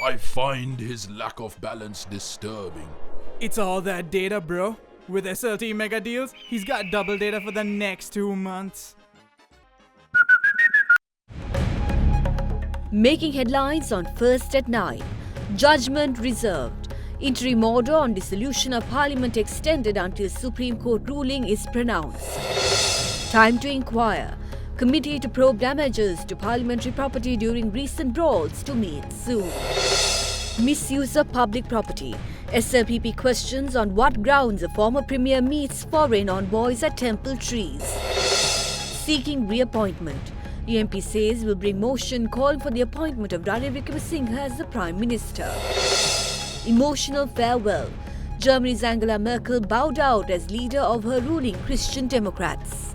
I find his lack of balance disturbing. It's all that data, bro. With SLT mega deals, he's got double data for the next 2 months. Making headlines on First at 9. Judgment reserved. Interim order on dissolution of Parliament extended until Supreme Court ruling is pronounced. Time to inquire. Committee to probe damages to parliamentary property during recent brawls to meet soon. Misuse of public property. SLPP questions on what grounds a former premier meets foreign envoys at Temple Trees. Seeking reappointment. UMP says will bring motion calling for the appointment of Ranil Wickremesinghe as the Prime Minister. Emotional farewell. Germany's Angela Merkel bowed out as leader of her ruling Christian Democrats.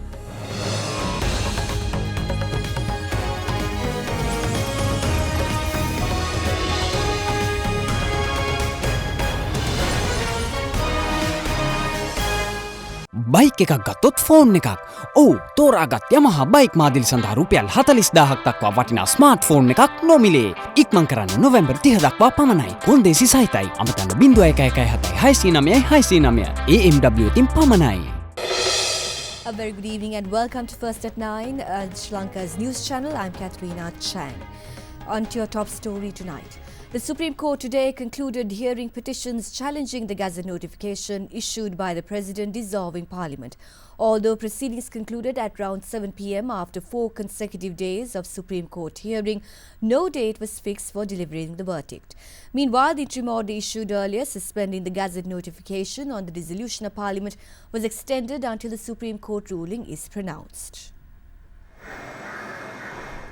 Bike එකක් ගත්තොත් phone එකක්. ඔව් තෝරාගත් යමහා bike මාදිලි සඳහා රුපියල් 40000ක් දක්වා වටිනා smart phone එකක් නොමිලේ. ඉක්මන් කරන්න නොවැම්බර් 30 දක්වා පමණයි. කොන්දේසි සහිතයි. අමතන්න 0117 699 AMW තින් පමණයි. A very good evening and welcome to First at 9, Sri Lanka's news channel. I'm Katharina Chang. On to your top story tonight. The Supreme Court today concluded hearing petitions challenging the Gazette notification issued by the President dissolving Parliament. Although proceedings concluded at around 7 p.m. after 4 consecutive days of Supreme Court hearing, no date was fixed for delivering the verdict. Meanwhile, the interim order issued earlier suspending the Gazette notification on the dissolution of Parliament was extended until the Supreme Court ruling is pronounced.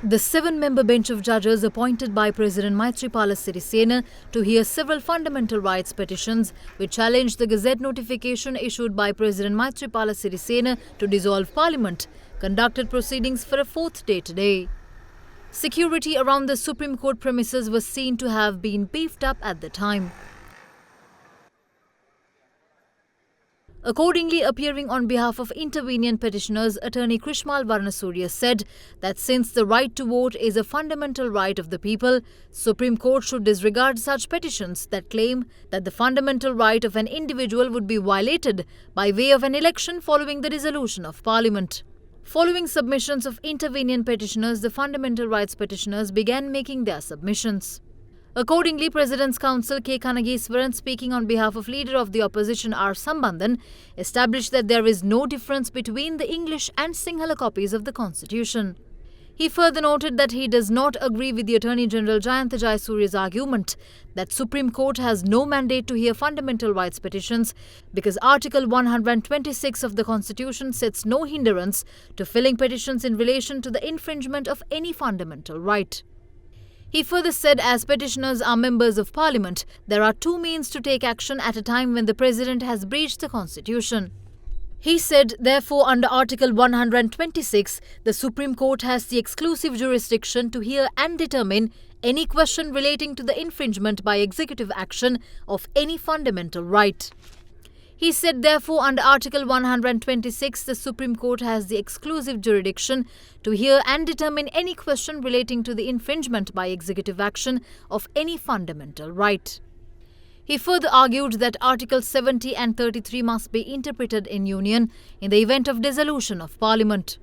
The 7-member bench of judges appointed by President Maithripala Sirisena to hear several fundamental rights petitions which challenged the Gazette notification issued by President Maithripala Sirisena to dissolve Parliament conducted proceedings for a 4th day today. Security around the Supreme Court premises was seen to have been beefed up at the time. Accordingly, appearing on behalf of intervenient petitioners, Attorney Krishmal Varnasurya said that since the right to vote is a fundamental right of the people, Supreme Court should disregard such petitions that claim that the fundamental right of an individual would be violated by way of an election following the dissolution of Parliament. Following submissions of intervenient petitioners, the fundamental rights petitioners began making their submissions. Accordingly, President's Counsel K. Kanageswaran, speaking on behalf of Leader of the Opposition R. Sambandhan, established that there is no difference between the English and Sinhala copies of the Constitution. He further noted that he does not agree with the Attorney General Jayantha Jayasuriya's argument that Supreme Court has no mandate to hear fundamental rights petitions because Article 126 of the Constitution sets no hindrance to filing petitions in relation to the infringement of any fundamental right. He further said as petitioners are members of Parliament, there are 2 means to take action at a time when the President has breached the Constitution. He said, therefore, under Article 126, the Supreme Court has the exclusive jurisdiction to hear and determine any question relating to the infringement by executive action of any fundamental right. He said, therefore, under Article 126, the Supreme Court has the exclusive jurisdiction to hear and determine any question relating to the infringement by executive action of any fundamental right. He further argued that Articles 70 and 33 must be interpreted in union in the event of dissolution of Parliament.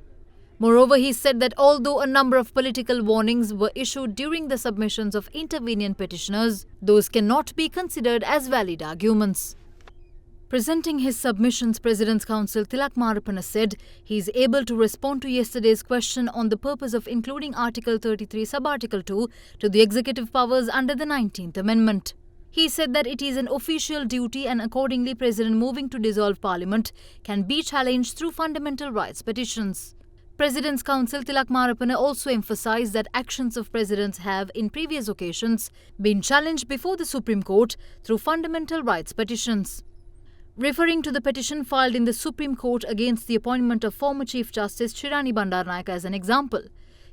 Moreover, he said that although a number of political warnings were issued during the submissions of intervenient petitioners, those cannot be considered as valid arguments. Presenting his submissions, President's Counsel Tilak Marapana said he is able to respond to yesterday's question on the purpose of including Article 33 Sub-Article 2 to the executive powers under the 19th Amendment. He said that it is an official duty and accordingly President moving to dissolve Parliament can be challenged through fundamental rights petitions. President's Counsel Tilak Marapana also emphasized that actions of presidents have, in previous occasions, been challenged before the Supreme Court through fundamental rights petitions. Referring to the petition filed in the Supreme Court against the appointment of former Chief Justice Shirani Bandaranaike as an example,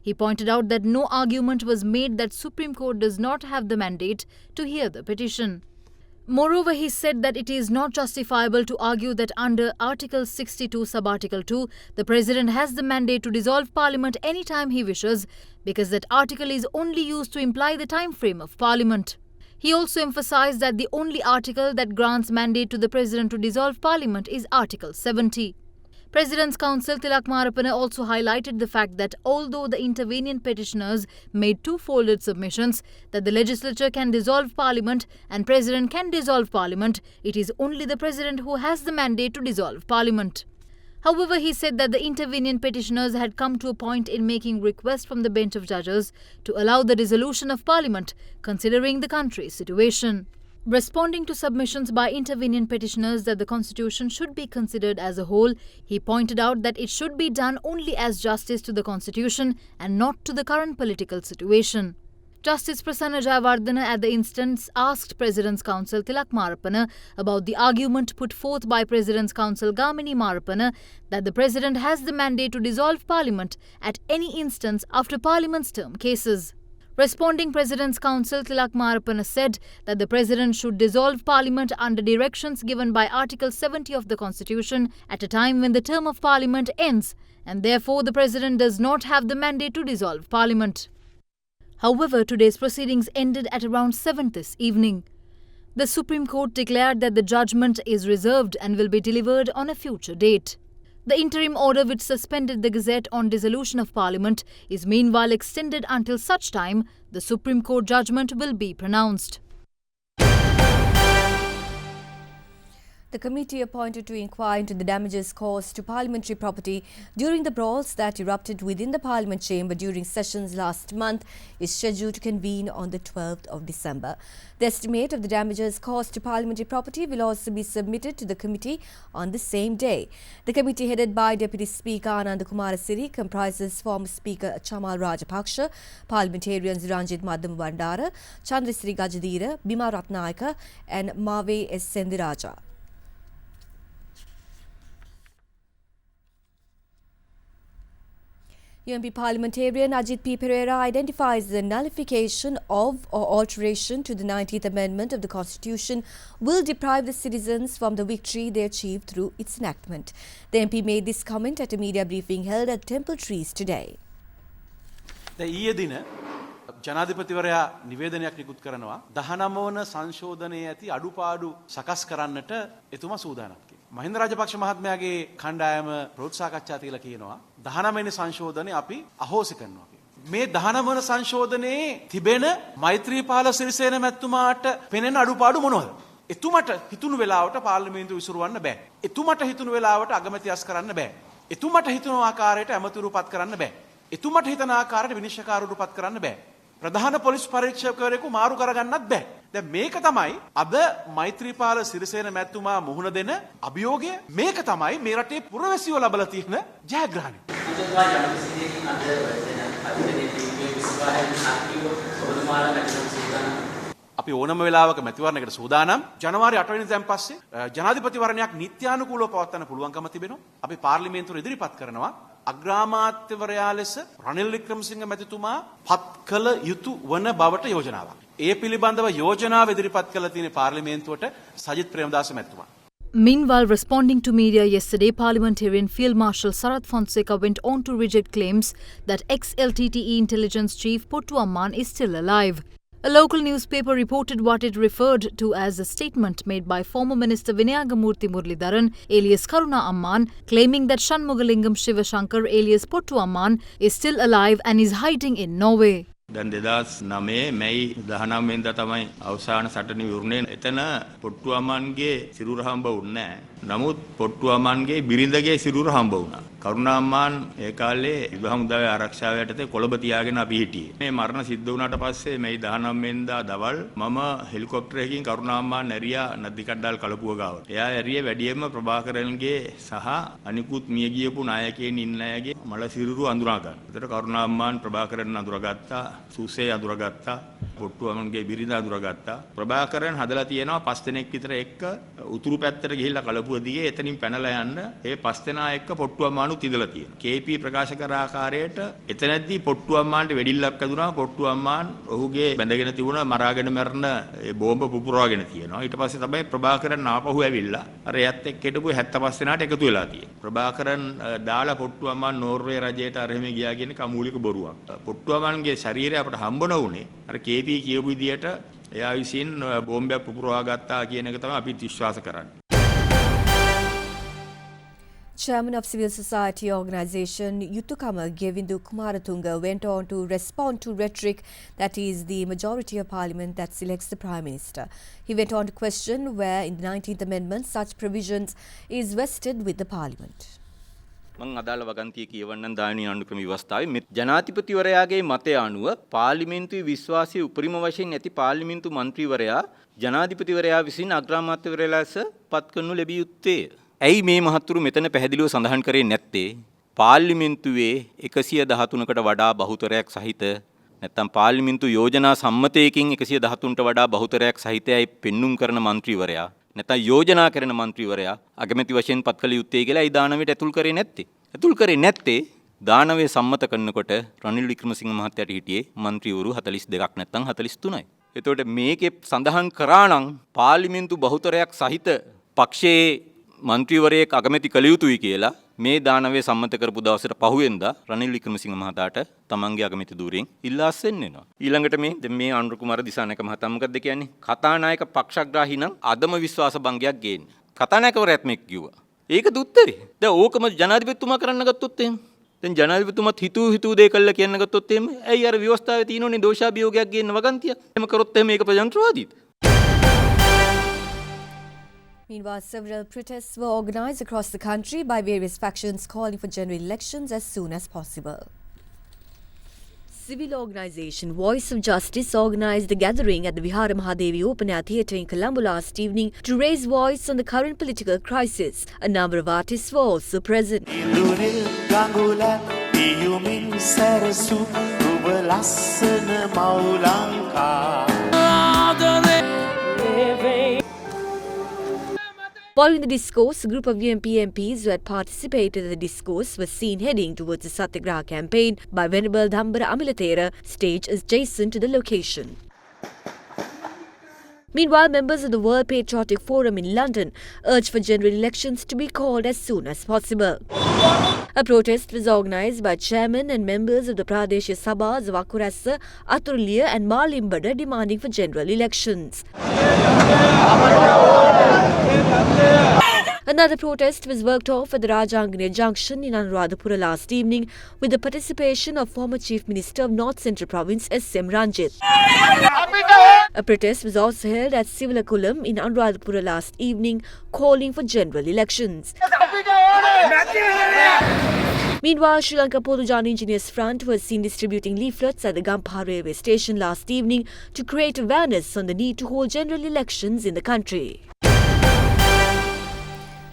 he pointed out that no argument was made that Supreme Court does not have the mandate to hear the petition. Moreover, he said that it is not justifiable to argue that under Article 62 Sub-Article 2, the President has the mandate to dissolve Parliament anytime he wishes because that article is only used to imply the time frame of Parliament. He also emphasized that the only article that grants mandate to the President to dissolve Parliament is Article 70. President's Counsel Tilak Marapana also highlighted the fact that although the intervenient petitioners made two-folded submissions that the legislature can dissolve Parliament and President can dissolve Parliament, it is only the President who has the mandate to dissolve Parliament. However, he said that the intervenient petitioners had come to a point in making requests from the bench of judges to allow the dissolution of Parliament, considering the country's situation. Responding to submissions by intervenient petitioners that the Constitution should be considered as a whole, he pointed out that it should be done only as justice to the Constitution and not to the current political situation. Justice Prasanna Jayawardena at the instance asked President's Counsel Tilak Marapana about the argument put forth by President's Counsel Gamini Marapana that the President has the mandate to dissolve Parliament at any instance after Parliament's term cases. Responding, President's Counsel Tilak Marapana said that the President should dissolve Parliament under directions given by Article 70 of the Constitution at a time when the term of Parliament ends, and therefore the President does not have the mandate to dissolve Parliament. However, today's proceedings ended at around 7 this evening. The Supreme Court declared that the judgment is reserved and will be delivered on a future date. The interim order which suspended the Gazette on dissolution of Parliament is meanwhile extended until such time the Supreme Court judgment will be pronounced. The committee appointed to inquire into the damages caused to parliamentary property during the brawls that erupted within the Parliament chamber during sessions last month is scheduled to convene on the 12th of December. The estimate of the damages caused to parliamentary property will also be submitted to the committee on the same day. The committee, headed by Deputy Speaker Ananda Kumarasiri, comprises former Speaker Chamal Rajapaksha, parliamentarians Ranjit Madhamabandara, Chandrisri Gajadira, Bima Ratnayaka and Mave S. Sendiraja. UMP parliamentarian Ajit P. Pereira identifies the nullification of or alteration to the 19th Amendment of the Constitution will deprive the citizens from the victory they achieved through its enactment. The MP made this comment at a media briefing held at Temple Trees today. ජනාධිපතිවරයා නිවේදනයක් නිකුත් කරනවා 19 වන සංශෝධනයේ ඇති අඩුපාඩු සකස් කරන්නට එතුමා සූදානම් කියලා. මහින්ද රාජපක්ෂ මහත්මයාගේ කණ්ඩායම ප්‍රෝත්සාහකච්ඡා තියලා කියනවා 19 වෙනි සංශෝධනය අපි අහෝසි කරනවා කියලා. මේ 19 වන සංශෝධනයේ තිබෙන මෛත්‍රීපාල සිරිසේන මැතිතුමාට පෙනෙන අඩුපාඩු මොනවද? එතුමට හිතුණු වෙලාවට පාර්ලිමේන්තුව විසිරවන්න බෑ. එතුමට හිතුණු වෙලාවට අගමැති අස් කරන්න බෑ. එතුමට හිතුණු ආකාරයට ඇමතිවරු පත් කරන්න බෑ. එතුමට හිතන ආකාරයට විනිශ්චයකාරවරු පත් කරන්න බෑ. ප්‍රධාන පොලිස් පරීක්ෂකවරයෙකු මාරු කරගන්නත් බෑ. දැන් මේක තමයි අද මෛත්‍රීපාල සිරිසේන මැතිතුමා මුහුණ දෙන අභියෝගය. මේක තමයි මේ රටේ පුරවැසියෝ ලබලා තියෙන ජයග්‍රහණය. අපි ඕනම වෙලාවක මැතිවරණයකට සූදානම්. ජනවාරි 8 වෙනිදාන් පස්සේ ජනාධිපතිවරණයක් නිත්‍යානුකූලව පවත්වන්න පුළුවන්කම තිබෙනවා. අපි පාර්ලිමේන්තුවට ඉදිරිපත් කරනවා. අග්‍රාමාත්‍යවරයා ලෙස රනිල් වික්‍රමසිංහ මැතිතුමා පත් කළ යුතු වන බවට යෝජනාවක්. ඒ පිළිබඳව යෝජනාව ඉදිරිපත් කළ තියෙන පාර්ලිමේන්තුවට සජිත් ප්‍රේමදාස මැතිතුමා. Meanwhile, responding to media yesterday, Parliamentarian Field Marshal Sarath Fonseca went on to reject claims that ex-LTTE intelligence chief Pottu Amman is still alive. A local newspaper reported what it referred to as a statement made by former Minister Vinayagamurthy Muralidharan alias Karuna Amman, claiming that Shanmugalingam Shivashankar alias Pottu Amman is still alive and is hiding in Norway. දැන් 2009 මැයි 19 වෙනිදා තමයි අවසාන සටන විවරණය. එතන පොට්ටු අම්මන්ගේ සිරුර හම්බ වුණේ නැහැ. නමුත් පොට්ටු අම්මන්ගේ බිරිඳගේ සිරුර හම්බ වුණා. කරුණා අම්මන් ඒ කාලේ විවාහ මුදාවේ ආරක්ෂාව යටතේ කොළඹ තියාගෙන අපි හිටියේ. මේ මරණ සිද්ධ වුණාට පස්සේ මැයි 19 වෙනිදා දවල් මම හෙලිකොප්ටරයකින් කරුණා අම්මන් ඇරියා නදිකඩ්ඩල් කලපුව ගාවට. එයා ඇරියේ වැඩියෙන්ම ප්‍රභාකරන්ගේ සහ අනිකුත් මිය ගියපු නායකයන් ඉන්න අයගේ මල සිරුරු අඳුරා ගන්න. ඒතර කරුණා අම්මන් ප්‍රභාකරන් අඳුරගත්තා. සුසේ අඳුරගත්තා. පොට්ටු අම්මන්ගේ බිරිඳ අඳුරගත්තා. ප්‍රභාකරන් හදලා තියෙනවා 5 දෙනෙක් විතර එක්ක උතුරු පැත්තට ගිහිල්ලා කලපුව දිගේ එතනින් පැනලා යන්න ඒ 5 දෙනා එක්ක පොට්ටු අම්මානුත් ඉඳලා තියෙනවා. KP ප්‍රකාශ කර ආකාරයට එතනදී පොට්ටු අම්මාන්ට වෙඩිල්ලක් ඇදුනා. පොට්ටු අම්මාන් ඔහුගේ බැඳගෙන තිබුණ මරාගෙන මරන ඒ බෝම්බ පුපුරවාගෙන තියෙනවා. ඊට පස්සේ තමයි ප්‍රභාකරන් ආපහු ඇවිල්ලා අර එයත් එක්ක හිටපු 75 දෙනාට එකතු වෙලා තියෙන්නේ. ප්‍රභාකරන් දාලා පොට්ටු අම්මාන් නෝර්වේ රජයට අරහෙම ගියා කියන කමූලික බොරුවක්. පොට්ටු අම්මාන්ගේ ශරීරය අපට හම්බ නොවුනේ අර KP කියපු විදියට එයා විසින් බෝම්බයක් පුපුරවා ගත්තා කියන එක තමයි අපි විශ්වාස කරන්නේ. Chairman of civil society organisation Yuthukama Gevindu Kumaratunga went on to respond to rhetoric that is the majority of parliament that selects the Prime Minister. He went on to question where in the 19th Amendment such provisions is vested with the Parliament. මං අදාළ වගන්තිය කියවන්නම් දායනීය ආණ්ඩුක්‍රම ව්‍යවස්ථාවේ ජනාධිපතිවරයාගේ මතය අනුව පාර්ලිමේන්තුවේ විශ්වාසය උපරිම වශයෙන් ඇති පාර්ලිමේන්තු මන්ත්‍රීවරයා ජනාධිපතිවරයා විසින් අග්‍රාමාත්‍යවරයා ලෙස පත් කරනු ලැබිය යුත්තේ. ඇයි මේ මහත්තුරු මෙතන පැහැදිලිව සඳහන් කරේ නැත්තේ? පාර්ලිමේන්තුවේ 113කට වඩා බහුතරයක් සහිත නැත්නම් පාර්ලිමේන්තු යෝජනා සම්මතයකින් 113ට වඩා බහුතරයක් සහිතයි පෙන්눔 කරන මන්ත්‍රීවරයා නැත්නම් යෝජනා කරන මන්ත්‍රීවරයා අගමැති වශයෙන් පත් කළ යුත්තේ කියලා ඒ දානවයට ඇතුල් කරේ නැත්තේ. ඇතුල් කරේ නැත්තේ දානවය සම්මත කරනකොට රනිල් වික්‍රමසිංහ මහත්තයාට හිටියේ මන්ත්‍රීවරු 42ක් නැත්නම් 43යි. එතකොට මේකේ සඳහන් කරා නම් පාර්ලිමේන්තු බහුතරයක් සහිත පක්ෂයේ මන්ත්‍රීවරයෙක් අගමැති කළ යුතුයි කියලා මේ දානවය සම්මත කරපු දවසට පහුවෙන්දා රනිල් වික්‍රමසිංහ මහතාට තමන්ගේ අගමැති ධූරයෙන් ඉල්ලා අස්සෙන්නවා. ඊළඟට මේ අනුර කුමාර දිසානායක මහතා මොකද්ද කියන්නේ? කතානායක පක්ෂග්‍රාහී නම් අදම විශ්වාස භංගයක් ගේන්නේ. කතානායකවරයාත් මේක කිව්වා. ඒකද උත්තරේ. දැන් ඕකම ජනාධිපතිතුමා කරන්න ගත්තොත් එහෙම. දැන් ජනාධිපතිතුමාත් හිතූ දේ කළා කියන්න ගත්තොත් එහෙම ඇයි අර ව්‍යවස්ථාවේ තියෙනෝනේ දෝෂාභියෝගයක් ගේන්න වගන්තිය. එහෙම කරොත් එහෙම මේක ප්‍රජාතන්ත්‍රවාදීද? Meanwhile, several protests were organised across the country by various factions calling for general elections as soon as possible. Civil organisation Voice of Justice organised a gathering at the Vihara Mahadevi Open Air Theatre in Colombo last evening to raise voice on the current political crisis. A number of artists were also present. Following the discourse, a group of UMP MPs who had participated in the discourse were seen heading towards the Satyagraha campaign by Venerable Dhambara Amilathera, stage adjacent to the location. Meanwhile, members of the World Patriotic Forum in London urged for general elections to be called as soon as possible. A protest was organised by chairmen and members of the Pradeshya Sabhas of Akurassa, Atulya and Malimbada demanding for general elections. Another protest was worked off at the Rajangania Junction in Anuradhapura last evening with the participation of former Chief Minister of North Central Province S.M. Ranjit. A protest was also held at Sivalakulam in Anuradhapura last evening calling for general elections. Meanwhile, Sri Lanka Podujana Engineers Front was seen distributing leaflets at the Gampaha railway station last evening to create awareness on the need to hold general elections in the country.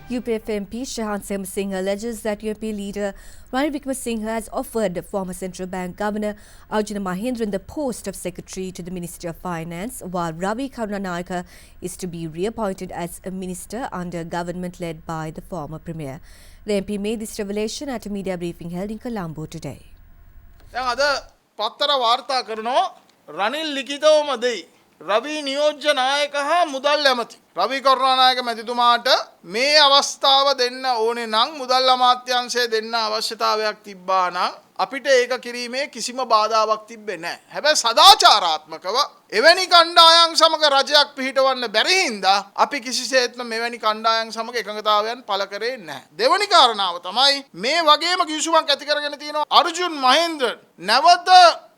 UPF MP Shahan Singh alleges that UP leader Ranil Wickremesinghe has offered former Central Bank Governor Arjuna Mahendran the post of Secretary to the Ministry of Finance, while Ravi Karunanayake is to be reappointed as a minister under a government led by the former Premier. The MP made this revelation at a media briefing held in Colombo today. දැන් අද පත්තර වාර්තා කරනවා රනිල් ලිඛිතවම දෙයි. රවි නියෝජ්‍ය නායක හා මුදල් ඇමති. රවි කරුණානායක මැතිතුමාට මේ අවස්ථාව දෙන්න ඕනේ නම් මුදල් අමාත්‍යාංශය දෙන්න අවශ්‍යතාවයක් තිබ්බා නම් අපිට ඒක කිරීමේ කිසිම බාධාවක් තිබ්බේ නැහැ. හැබැයි සදාචාරාත්මකව එවැනි කණ්ඩායම් සමග රජයක් පිහිටවන්න බැරි හින්දා අපි කිසිසේත්ම මෙවැනි කණ්ඩායම් සමග එකඟතාවයන් පළ කරේ නැහැ. දෙවැනි කාරණාව තමයි මේ වගේම කිවිසුමක් ඇති කරගෙන තියෙනවා අර්ජුන් මහේන්ද්‍රන් නැවත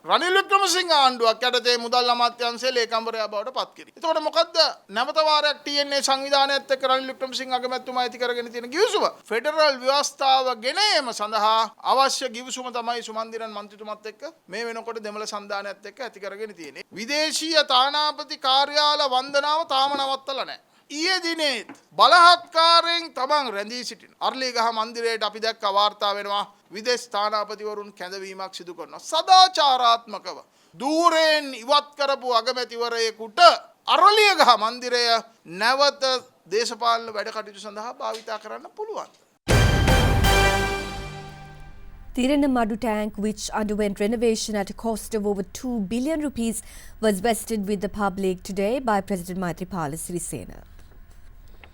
රනිල් වික්‍රමසිංහ ආණ්ඩුවක් යටතේ මුදල් අමාත්‍යාංශයේ ලේකම්වරයා බවට පත් කිරි. එතකොට මොකද්ද නැවත වාරයක් TNA සංවිධානයත් එක්ක රනිල් වික්‍රමසිංහ අගමැතිතුමා ඇති කරගෙන තියෙන කිවිසුම? ෆෙඩරල් ව්‍යවස්ථාව ගෙන ඒම සඳහා අවශ්‍ය කිවිසුම තමයි සුමන්දිරන් මන්ත්‍රීතුමත් එක්ක මේ වෙනකොට දෙමළ සංධානයත් එක්ක ඇති කරගෙන තියෙන්නේ. විදේශීය තානාපති කාර්යාල වන්දනාව තාම නවත්තලා නැහැ. ඊයේ දිනේත් බලහත්කාරයෙන් තමන් රැඳී සිටින අර්ලිගහ මන්දිරයට අපි දැක්ක වාර්තා වෙනවා විදේශ තානාපතිවරුන් කැඳවීමක් සිදු කරනවා. සදාචාරාත්මකව දූරෙන් ඉවත් කරපු අගමැතිවරයෙකුට අරලියගහ මන්දිරය නැවත දේශපාලන වැඩ කටයුතු සඳහා භාවිතා කරන්න පුළුවන්. The Derana Madu tank, which underwent renovation at a cost of over 2 billion rupees, was vested with the public today by President Maithripala Sirisena.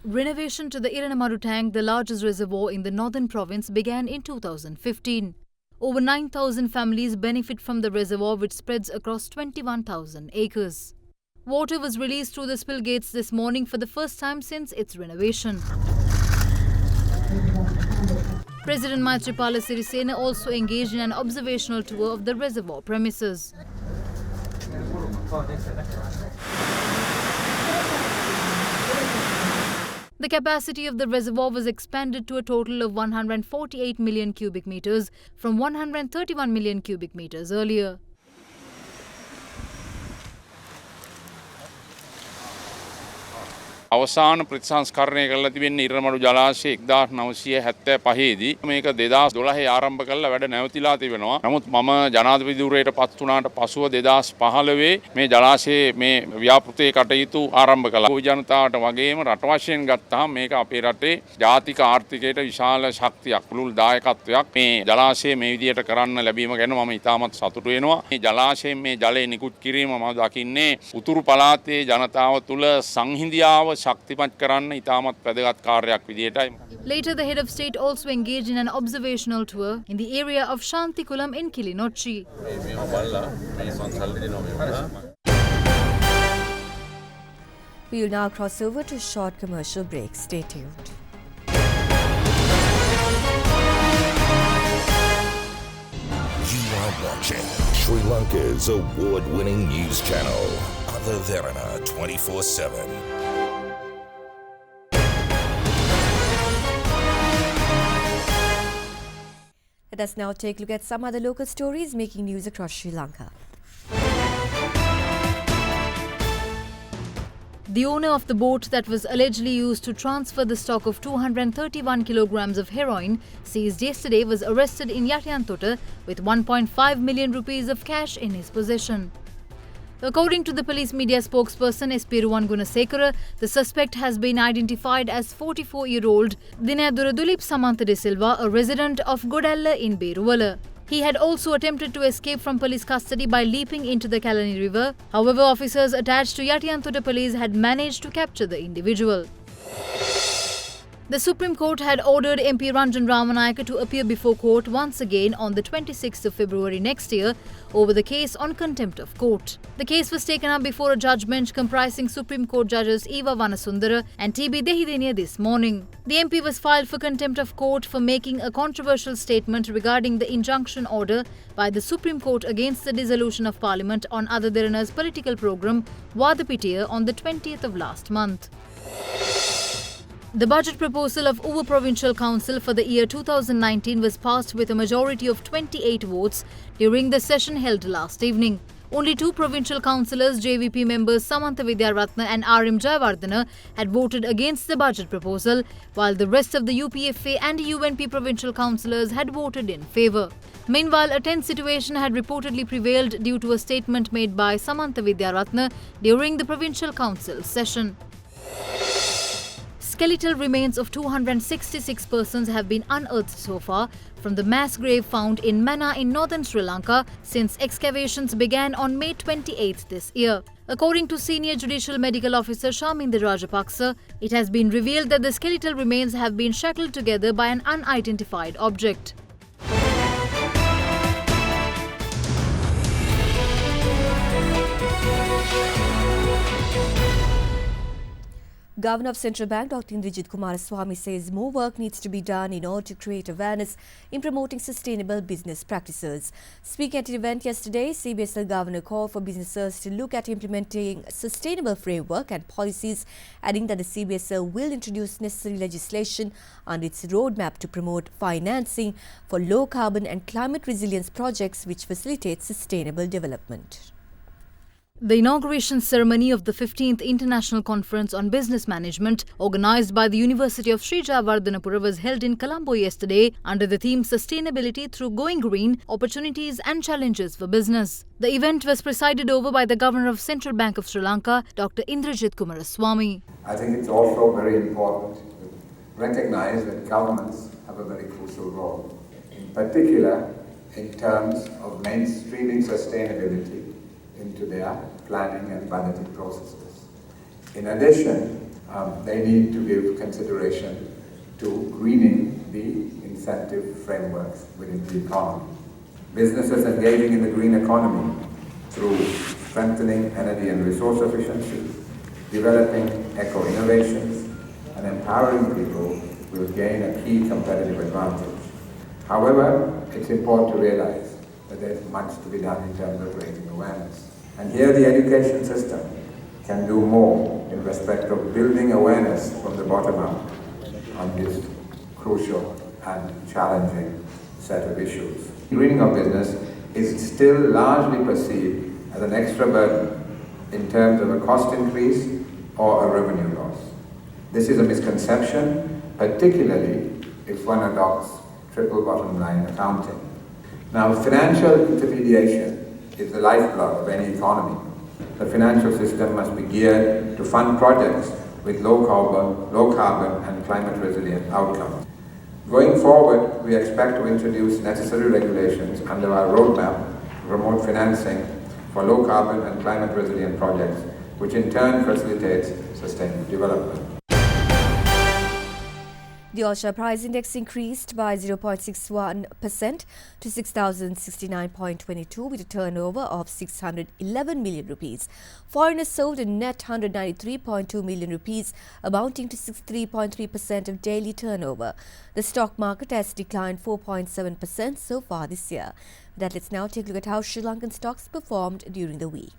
Renovation to the Iranamadu tank, the largest reservoir in the northern province, began in 2015. Over 9,000 families benefit from the reservoir, which spreads across 21,000 acres. Water was released through the spill gates this morning for the first time since its renovation. President Maithripala Sirisena also engaged in an observational tour of the reservoir premises. The capacity of the reservoir was expanded to a total of 148 million cubic meters from 131 million cubic meters earlier. අවසාන ප්‍රතිසංස්කරණය කරලා තිබෙන්නේ ඉරණමඩු ජලාශය 1975 දී මේක 2012 ආරම්භ කළා වැඩ නැවතිලා තිබෙනවා. නමුත් මම ජනාධිපති ධුරයට පත් වුණාට පසුව 2015 මේ ජලාශයේ මේ ව්‍යාපෘතයේ කටයුතු ආරම්භ කළා. පොදු ජනතාවට වගේම රට වශයෙන් ගත්තාම මේක අපේ රටේ ජාතික ආර්ථිකයට විශාල ශක්තියක් පුළුල් දායකත්වයක් මේ ජලාශයේ මේ විදියට කරන්න ලැබීම ගැන මම ඉතාමත් සතුටු වෙනවා. මේ ජලාශයෙන් මේ ජලය නිකුත් කිරීම මම දකින්නේ උතුරු පළාතේ ජනතාව තුළ සංහිඳියාව ශක්තිමත් කරන්න ඉතාමත් වැදගත් කාර්යයක් විදියටයි. Later, the head of state also engaged in an observational tour in the area of Shantikulam in Kilinochchi. We will now cross over to a short commercial break. Stay tuned. You are watching Sri Lanka's award-winning news channel, Derana 24/7. Let us now take a look at some other local stories making news across Sri Lanka. The owner of the boat that was allegedly used to transfer the stock of 231 kilograms of heroin seized yesterday was arrested in Yatiyantota with 1.5 million rupees of cash in his possession. According to the police media spokesperson SP Ruwan Gunasekara, the suspect has been identified as 44-year-old Dinadura Dulip Samantha De Silva, a resident of Godalla in Beruwala. He had also attempted to escape from police custody by leaping into the Kalani River. However, officers attached to Yatiyantota police had managed to capture the individual. The Supreme Court had ordered MP Ranjan Ramanayake to appear before court once again on the 26th of February next year over the case on contempt of court. The case was taken up before a judge bench comprising Supreme Court judges Eva Vanasundara and TB Dehidenia this morning. The MP was filed for contempt of court for making a controversial statement regarding the injunction order by the Supreme Court against the dissolution of Parliament on Derana's political program Vadapitiya on the 20th of last month. The budget proposal of Uva Provincial Council for the year 2019 was passed with a majority of 28 votes during the session held last evening. Only two provincial councillors, JVP members Samantha Vidyaratna and RM Jayawardena, had voted against the budget proposal, while the rest of the UPFA and UNP provincial councillors had voted in favour. Meanwhile, a tense situation had reportedly prevailed due to a statement made by Samantha Vidyaratna during the provincial council session. Skeletal remains of 266 persons have been unearthed so far from the mass grave found in Mana in northern Sri Lanka since excavations began on May 28th this year. According to Senior Judicial Medical Officer Shaminda Rajapaksa, it has been revealed that the skeletal remains have been shackled together by an unidentified object. Governor of Central Bank Dr. Indrajit Kumaraswamy says more work needs to be done in order to create awareness in promoting sustainable business practices. Speaking at an event yesterday, CBSL Governor called for businesses to look at implementing sustainable framework and policies, adding that the CBSL will introduce necessary legislation under its roadmap to promote financing for low carbon and climate resilience projects which facilitate sustainable development. The inauguration ceremony of the 15th International Conference on Business Management, organised by the University of Sri Jayawardhanapura, was held in Colombo yesterday under the theme Sustainability Through Going Green, Opportunities and Challenges for Business. The event was presided over by the Governor of Central Bank of Sri Lanka, Dr. Indrajit Kumaraswamy. I think it's also very important to recognize that governments have a very crucial role, in particular in terms of mainstreaming sustainability into their planning and budgeting processes. In addition, they need to give consideration to greening the incentive frameworks within the economy. Businesses engaging in the green economy through strengthening energy and resource efficiency, developing eco-innovations, and empowering people will gain a key competitive advantage. However, it's important to realize that there's much to be done in terms of raising awareness. And here the education system can do more in respect of building awareness from the bottom up on this crucial and challenging set of issues. Greening of business is still largely perceived as an extra burden in terms of a cost increase or a revenue loss. This is a misconception, particularly if one adopts triple bottom line accounting. Now, financial intermediation is the lifeblood of any economy. The financial system must be geared to fund projects with low carbon and climate resilient outcomes. Going forward, we expect to introduce necessary regulations under our roadmap to promote financing for low carbon and climate resilient projects, which in turn facilitates sustainable development. The all-share price index increased by 0.61% to 6,069.22 with a turnover of 611 million rupees. Foreigners sold a net 193.2 million rupees, amounting to 63.3% of daily turnover. The stock market has declined 4.7% so far this year. With that, let's now take a look at how Sri Lankan stocks performed during the week.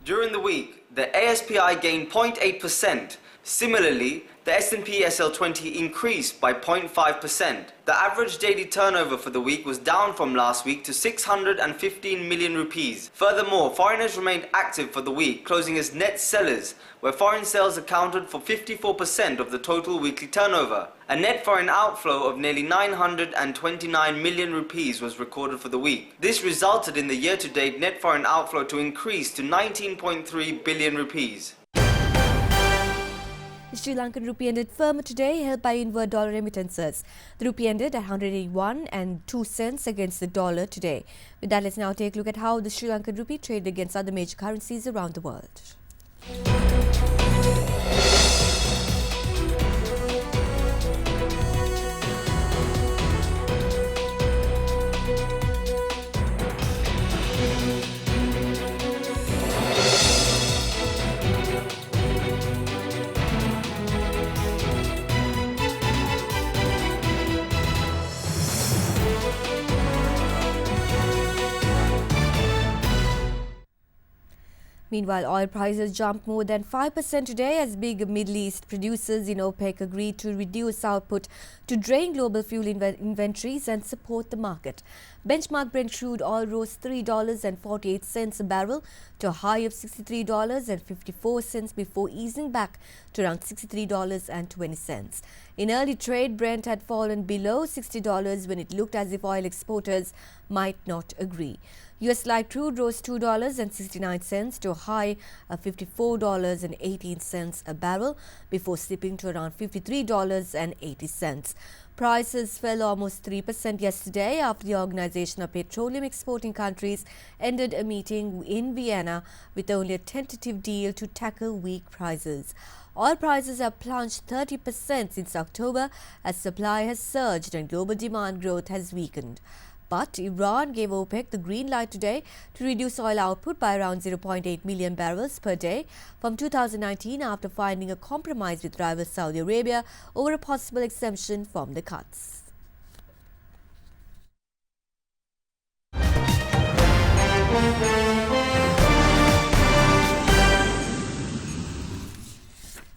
During the week, the ASPI gained 0.8%. Similarly, the S&P SL20 increased by 0.5%. The average daily turnover for the week was down from last week to 615 million rupees. Furthermore, foreigners remained active for the week, closing as net sellers, where foreign sales accounted for 54% of the total weekly turnover. A net foreign outflow of nearly 929 million rupees was recorded for the week. This resulted in the year-to-date net foreign outflow to increase to 19.3 billion rupees. The Sri Lankan rupee ended firmer today, helped by inward dollar remittances. The rupee ended at 181.02 cents against the dollar today. With that, let's now take a look at how the Sri Lankan rupee traded against other major currencies around the world. Meanwhile, oil prices jumped more than 5% today as big Middle East producers in OPEC agreed to reduce output to drain global fuel inventories and support the market. Benchmark Brent crude oil rose $3.48 a barrel to a high of $63.54 before easing back to around $63.20. In early trade, Brent had fallen below $60 when it looked as if oil exporters might not agree. US light crude rose $2.69 to a high of $54.18 a barrel before slipping to around $53.80. Prices fell almost 3% yesterday after the Organization of Petroleum Exporting Countries ended a meeting in Vienna with only a tentative deal to tackle weak prices. Oil prices have plunged 30% since October as supply has surged and global demand growth has weakened. But Iran gave OPEC the green light today to reduce oil output by around 0.8 million barrels per day from 2019 after finding a compromise with rival Saudi Arabia over a possible exemption from the cuts.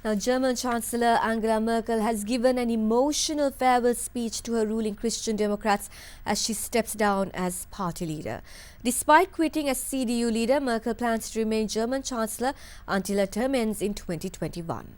Now, German Chancellor Angela Merkel has given an emotional farewell speech to her ruling Christian Democrats as she steps down as party leader. Despite quitting as CDU leader, Merkel plans to remain German Chancellor until her term ends in 2021.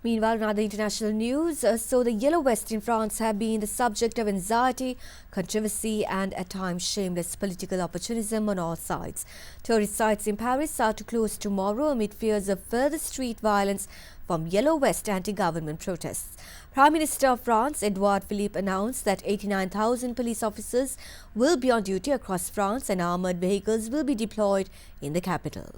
Meanwhile, in other international news, the Yellow Vest in France have been the subject of anxiety, controversy and at times shameless political opportunism on all sides. Tourist sites in Paris are to close tomorrow amid fears of further street violence from Yellow Vest anti-government protests. Prime Minister of France, Edouard Philippe, announced that 89,000 police officers will be on duty across France and armoured vehicles will be deployed in the capital.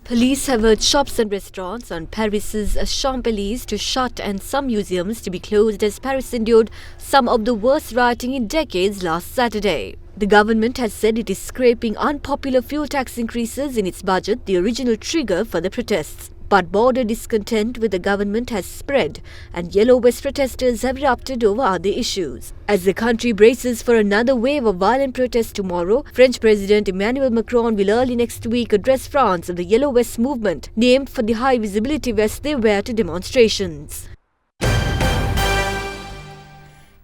Police have urged shops and restaurants on Paris's Champs-Élysées to shut and some museums to be closed as Paris endured some of the worst rioting in decades last Saturday. The government has said it is scraping unpopular fuel tax increases in its budget, the original trigger for the protests. But border discontent with the government has spread, and Yellow Vest protesters have erupted over other issues. As the country braces for another wave of violent protests tomorrow, French President Emmanuel Macron will early next week address France of the Yellow Vest movement, named for the high visibility vests they wear to demonstrations.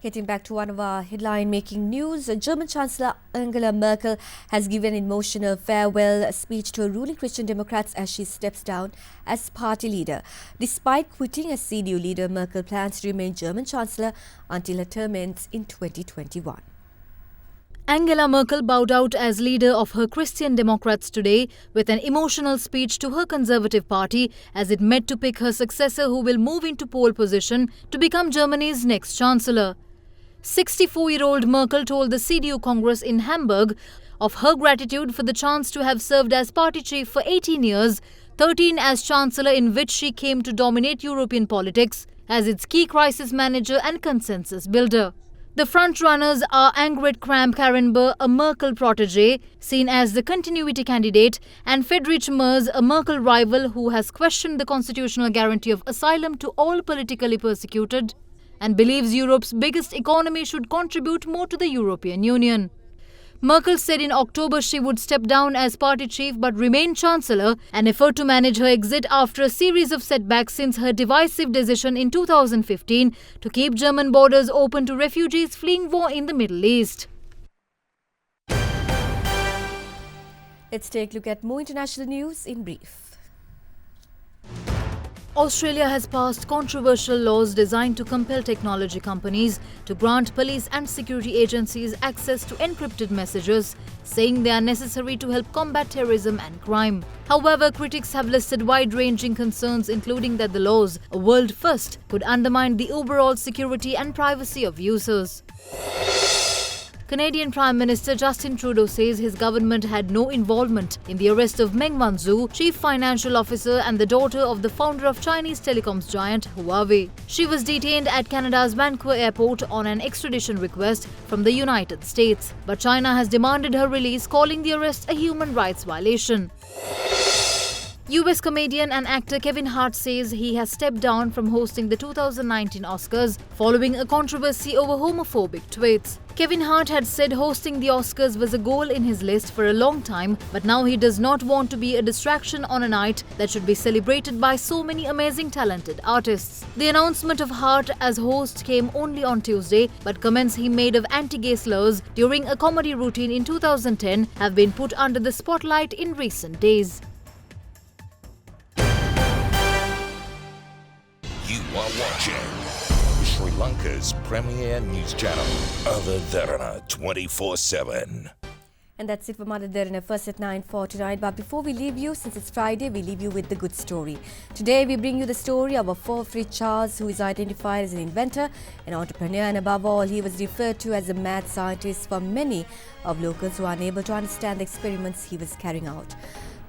Getting back to one of our headline-making news, German Chancellor Angela Merkel has given an emotional farewell speech to her ruling Christian Democrats as she steps down as party leader. Despite quitting as CDU leader, Merkel plans to remain German Chancellor until her term ends in 2021. Angela Merkel bowed out as leader of her Christian Democrats today with an emotional speech to her Conservative Party as it met to pick her successor who will move into pole position to become Germany's next Chancellor. 64-year-old Merkel told the CDU Congress in Hamburg of her gratitude for the chance to have served as party chief for 18 years, 13 as Chancellor, in which she came to dominate European politics as its key crisis manager and consensus builder. The frontrunners are Annegret Kramp-Karrenbauer, a Merkel protege, seen as the continuity candidate, and Friedrich Merz, a Merkel rival who has questioned the constitutional guarantee of asylum to all politically persecuted and believes Europe's biggest economy should contribute more to the European Union. Merkel said in October she would step down as party chief but remain chancellor, an effort to manage her exit after a series of setbacks since her divisive decision in 2015 to keep German borders open to refugees fleeing war in the Middle East. Let's take a look at more international news in brief. Australia has passed controversial laws designed to compel technology companies to grant police and security agencies access to encrypted messages, saying they are necessary to help combat terrorism and crime. However, critics have listed wide-ranging concerns, including that the laws, a world first, could undermine the overall security and privacy of users. Canadian Prime Minister Justin Trudeau says his government had no involvement in the arrest of Meng Wanzhou, chief financial officer and the daughter of the founder of Chinese telecoms giant Huawei. She was detained at Canada's Vancouver airport on an extradition request from the United States, but China has demanded her release, calling the arrest a human rights violation. US comedian and actor Kevin Hart says he has stepped down from hosting the 2019 Oscars following a controversy over homophobic tweets. Kevin Hart had said hosting the Oscars was a goal in his list for a long time, but now he does not want to be a distraction on a night that should be celebrated by so many amazing talented artists. The announcement of Hart as host came only on Tuesday, but comments he made of anti-gay slurs during a comedy routine in 2010 have been put under the spotlight in recent days. You are watching Sri Lanka's premier news channel, Other Derana 24/7. And that's it for Mother Derana First at 9 for tonight. But before we leave you, since it's Friday, we leave you with the good story. Today we bring you the story of a fourth Charles, who is identified as an inventor, an entrepreneur, and above all, he was referred to as a mad scientist for many of locals who are unable to understand the experiments he was carrying out.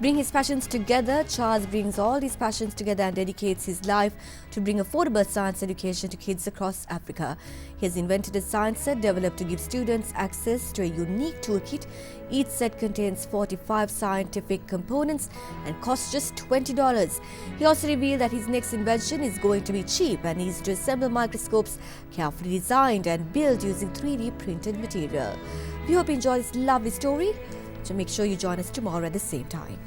Bring his passions together, Charles brings all these passions together and dedicates his life to bring affordable science education to kids across Africa. He has invented a science set developed to give students access to a unique toolkit. Each set contains 45 scientific components and costs just $20. He also revealed that his next invention is going to be cheap and is to assemble microscopes carefully designed and built using 3D printed material. We hope you enjoy this lovely story. So make sure you join us tomorrow at the same time.